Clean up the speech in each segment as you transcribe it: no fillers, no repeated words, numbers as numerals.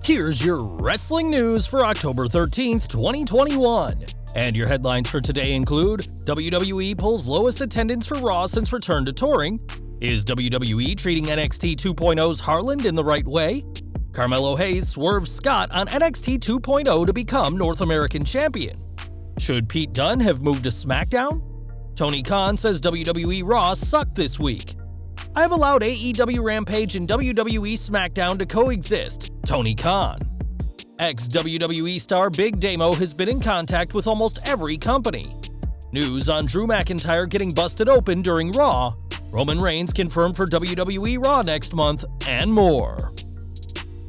Here's your wrestling news for October 13th, 2021. And your headlines for today include: WWE pulls lowest attendance for Raw since return to touring. Is WWE treating NXT 2.0's Harland in the right way? Carmelo Hayes swerves Scott on NXT 2.0 to become North American Champion. Should Pete Dunne have moved to Smackdown? Tony Khan says WWE Raw sucked this week. I have allowed AEW Rampage and WWE Smackdown to coexist. Tony Khan. Ex-WWE star Big Damo has been in contact with almost every company. News on Drew McIntyre getting busted open during Raw. Roman Reigns confirmed for WWE Raw next month, and more.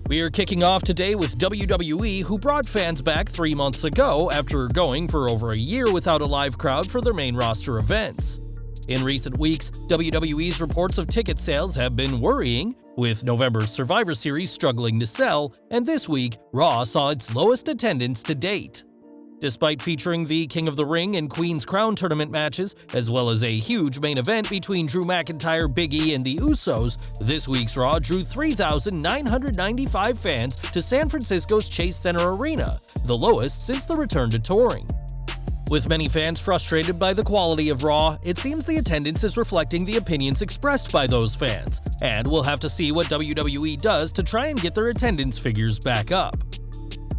We are kicking off today with WWE, who brought fans back 3 months ago after going for over a year without a live crowd for their main roster events. In recent weeks, WWE's reports of ticket sales have been worrying, with November's Survivor Series struggling to sell, and this week, Raw saw its lowest attendance to date. Despite featuring the King of the Ring and Queen's Crown tournament matches, as well as a huge main event between Drew McIntyre, Big E, and the Usos, this week's Raw drew 3,995 fans to San Francisco's Chase Center Arena, the lowest since the return to touring. With many fans frustrated by the quality of Raw, it seems the attendance is reflecting the opinions expressed by those fans, and we'll have to see what WWE does to try and get their attendance figures back up.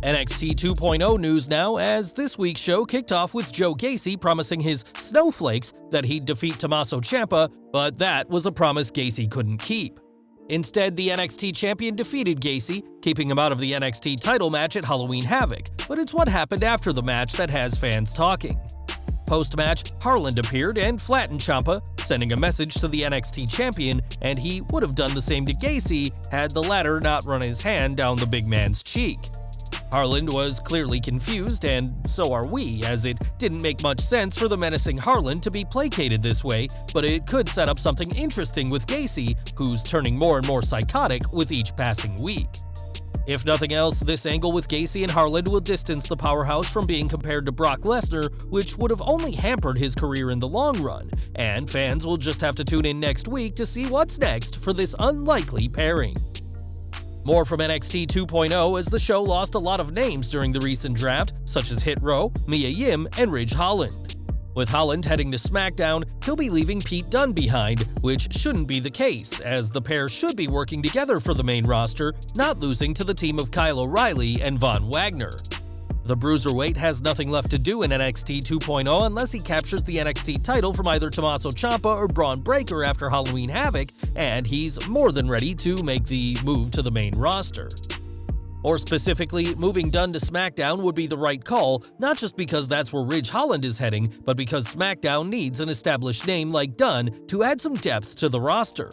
NXT 2.0 news now, as this week's show kicked off with Joe Gacy promising his snowflakes that he'd defeat Tommaso Ciampa, but that was a promise Gacy couldn't keep. Instead, the NXT champion defeated Gacy, keeping him out of the NXT title match at Halloween Havoc, but it's what happened after the match that has fans talking. Post-match, Harland appeared and flattened Ciampa, sending a message to the NXT champion, and he would have done the same to Gacy had the latter not run his hand down the big man's cheek. Harland was clearly confused, and so are we, as it didn't make much sense for the menacing Harland to be placated this way, but it could set up something interesting with Gacy, who's turning more and more psychotic with each passing week. If nothing else, this angle with Gacy and Harland will distance the powerhouse from being compared to Brock Lesnar, which would have only hampered his career in the long run, and fans will just have to tune in next week to see what's next for this unlikely pairing. More from NXT 2.0, as the show lost a lot of names during the recent draft, such as Hit Row, Mia Yim, and Ridge Holland. With Holland heading to SmackDown, he'll be leaving Pete Dunne behind, which shouldn't be the case, as the pair should be working together for the main roster, not losing to the team of Kyle O'Reilly and Von Wagner. The Bruiserweight has nothing left to do in NXT 2.0 unless he captures the NXT title from either Tommaso Ciampa or Braun Breaker after Halloween Havoc, and he's more than ready to make the move to the main roster. More specifically, moving Dunne to SmackDown would be the right call, not just because that's where Ridge Holland is heading, but because SmackDown needs an established name like Dunne to add some depth to the roster.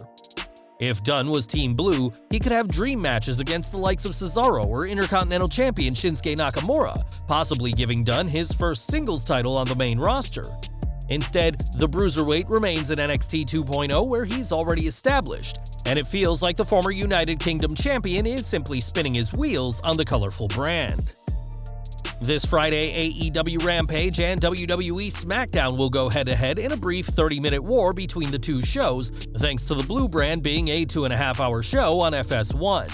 If Dunne was Team Blue, he could have dream matches against the likes of Cesaro or Intercontinental Champion Shinsuke Nakamura, possibly giving Dunne his first singles title on the main roster. Instead, the Bruiserweight remains in NXT 2.0, where he's already established, and it feels like the former United Kingdom champion is simply spinning his wheels on the colorful brand. This Friday, AEW Rampage and WWE Smackdown will go head-to-head in a brief 30-minute war between the two shows, thanks to the Blue brand being a 2.5-hour show on FS1.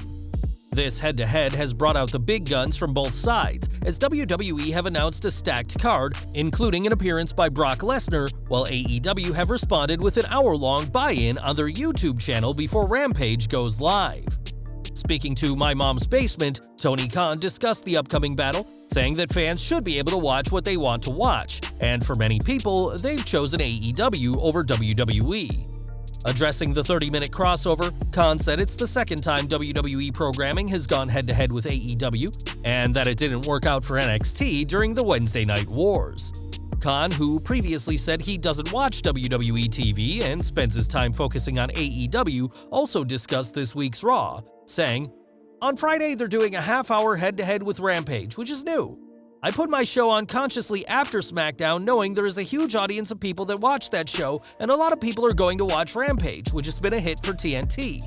This head-to-head has brought out the big guns from both sides, as WWE have announced a stacked card, including an appearance by Brock Lesnar, while AEW have responded with an hour-long buy-in on their YouTube channel before Rampage goes live. Speaking to My Mom's Basement, Tony Khan discussed the upcoming battle, saying that fans should be able to watch what they want to watch, and for many people, they've chosen AEW over WWE. Addressing the 30-minute crossover, Khan said it's the second time WWE programming has gone head-to-head with AEW, and that it didn't work out for NXT during the Wednesday Night Wars. Khan, who previously said he doesn't watch WWE TV and spends his time focusing on AEW, also discussed this week's Raw, saying, "On Friday, they're doing a half-hour head-to-head with Rampage, which is new. I put my show on consciously after SmackDown, knowing there is a huge audience of people that watch that show, and a lot of people are going to watch Rampage, which has been a hit for TNT.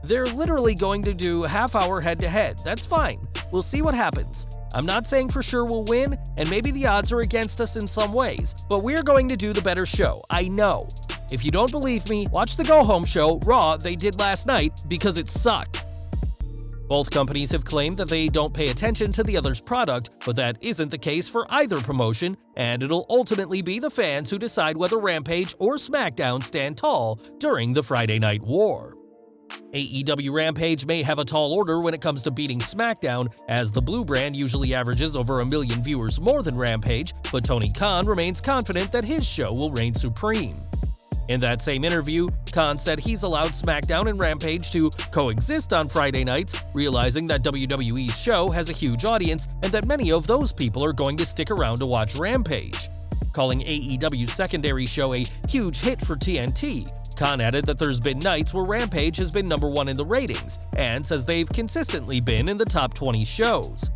They're literally going to do a half-hour head-to-head. That's fine. We'll see what happens. I'm not saying for sure we'll win, and maybe the odds are against us in some ways, but we're going to do the better show, I know. If you don't believe me, watch the go-home show, Raw, they did last night, because it sucked." Both companies have claimed that they don't pay attention to the other's product, but that isn't the case for either promotion, and it'll ultimately be the fans who decide whether Rampage or Smackdown stand tall during the Friday Night War. AEW Rampage may have a tall order when it comes to beating Smackdown, as the blue brand usually averages over 1 million viewers more than Rampage, but Tony Khan remains confident that his show will reign supreme. In that same interview, Khan said he's allowed SmackDown and Rampage to coexist on Friday nights, realizing that WWE's show has a huge audience and that many of those people are going to stick around to watch Rampage. Calling AEW's secondary show a huge hit for TNT, Khan added that there's been nights where Rampage has been #1 in the ratings, and says they've consistently been in the top 20 shows.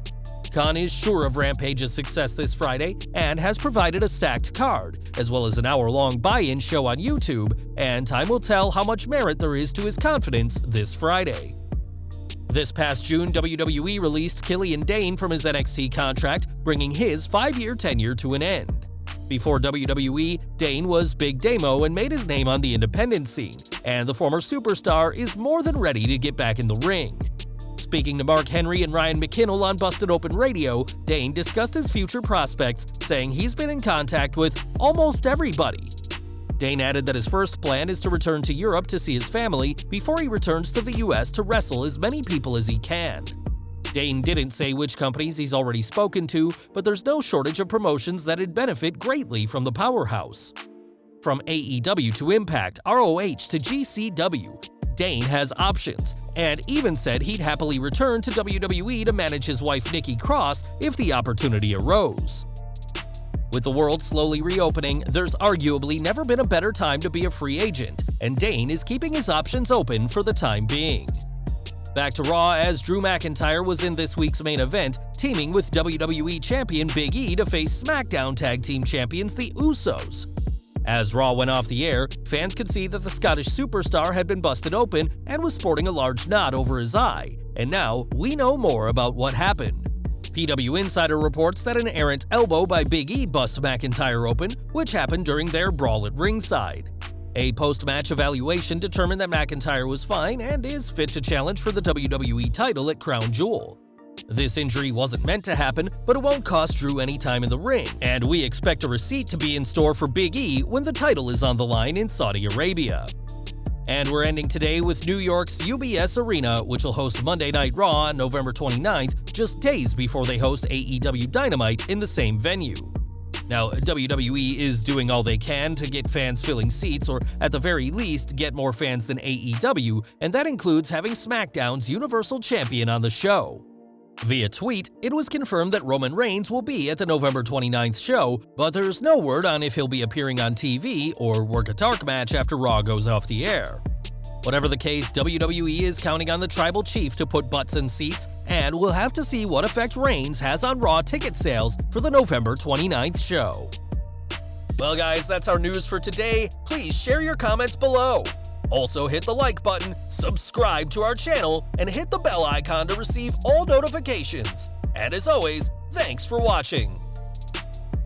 Khan is sure of Rampage's success this Friday and has provided a stacked card, as well as an hour-long buy-in show on YouTube, and time will tell how much merit there is to his confidence this Friday. This past June, WWE released Killian Dane from his NXT contract, bringing his 5-year tenure to an end. Before WWE, Dane was Big Damo and made his name on the independent scene, and the former superstar is more than ready to get back in the ring. Speaking to Mark Henry and Ryan McKinnell on Busted Open Radio, Dane discussed his future prospects, saying he's been in contact with almost everybody. Dane added that his first plan is to return to Europe to see his family before he returns to the US to wrestle as many people as he can. Dane didn't say which companies he's already spoken to, but there's no shortage of promotions that'd benefit greatly from the powerhouse. From AEW to Impact, ROH to GCW, Dane has options, and even said he'd happily return to WWE to manage his wife Nikki Cross if the opportunity arose. With the world slowly reopening, there's arguably never been a better time to be a free agent, and Dane is keeping his options open for the time being. Back to Raw, as Drew McIntyre was in this week's main event, teaming with WWE Champion Big E to face SmackDown Tag Team Champions the Usos. As Raw went off the air, fans could see that the Scottish superstar had been busted open and was sporting a large knot over his eye, and now we know more about what happened. PW Insider reports that an errant elbow by Big E bust McIntyre open, which happened during their brawl at ringside. A post-match evaluation determined that McIntyre was fine and is fit to challenge for the WWE title at Crown Jewel. This injury wasn't meant to happen, but it won't cost Drew any time in the ring, and we expect a receipt to be in store for Big E when the title is on the line in Saudi Arabia. And we're ending today with New York's UBS Arena, which will host Monday Night Raw on November 29th, just days before they host AEW Dynamite in the same venue. Now, WWE is doing all they can to get fans filling seats, or at the very least, get more fans than AEW, and that includes having SmackDown's Universal Champion on the show. Via tweet, it was confirmed that Roman Reigns will be at the November 29th show, but there's no word on if he'll be appearing on TV or work a dark match after Raw goes off the air. Whatever the case, WWE is counting on the Tribal Chief to put butts in seats, and we'll have to see what effect Reigns has on Raw ticket sales for the November 29th show. Well guys, that's our news for today. Please share your comments below. Also hit the like button, subscribe to our channel, and hit the bell icon to receive all notifications. And as always, thanks for watching.